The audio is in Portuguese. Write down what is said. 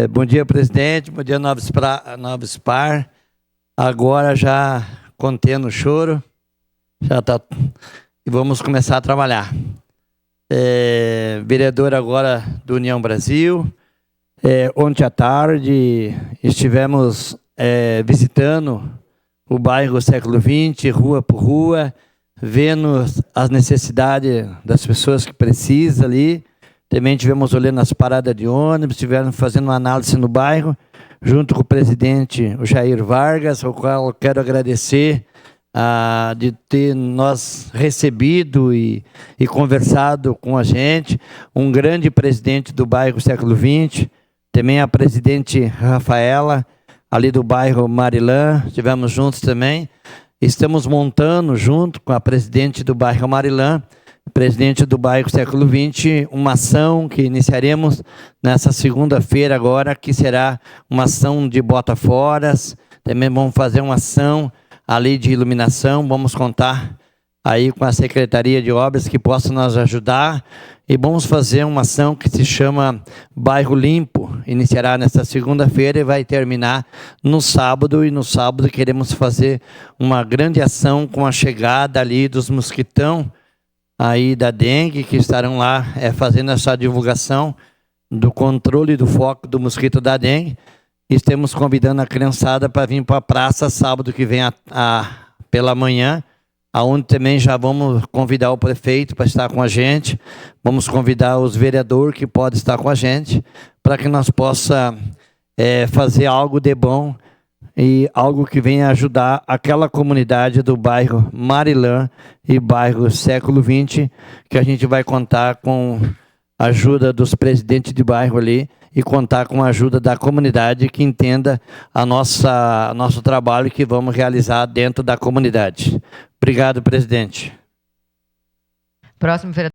Bom dia, presidente. Bom dia, Novos Par. Agora já contendo o choro. Já tá. E vamos começar a trabalhar. Vereador agora do União Brasil. Ontem à tarde estivemos visitando o bairro Século XX, rua por rua, vendo as necessidades das pessoas que precisam ali. Também tivemos olhando as paradas de ônibus, estivemos fazendo uma análise no bairro, junto com o presidente o Jair Vargas, ao qual eu quero agradecer de ter nós recebido e conversado com a gente, um grande presidente do bairro Século XX, também a presidente Rafaela, ali do bairro Marilã, estivemos juntos também. Estamos montando, junto com a presidente do bairro Marilã, presidente do bairro Século XX, uma ação que iniciaremos nessa segunda-feira agora, que será uma ação de bota-foras. Também vamos fazer uma ação ali de iluminação, vamos contar aí com a Secretaria de Obras que possa nos ajudar, e vamos fazer uma ação que se chama Bairro Limpo, iniciará nesta segunda-feira e vai terminar no sábado, e no sábado queremos fazer uma grande ação com a chegada ali dos mosquitão, aí da dengue, que estarão lá fazendo essa divulgação do controle do foco do mosquito da dengue. Estamos convidando a criançada para vir para a praça sábado que vem pela manhã, aonde também já vamos convidar o prefeito para estar com a gente, vamos convidar os vereadores que podem estar com a gente, para que nós possa fazer algo de bom e algo que venha ajudar aquela comunidade do bairro Marilã e bairro Século XX, que a gente vai contar com a ajuda dos presidentes de bairro ali e contar com a ajuda da comunidade que entenda nosso trabalho que vamos realizar dentro da comunidade. Obrigado, presidente. Próximo vereador.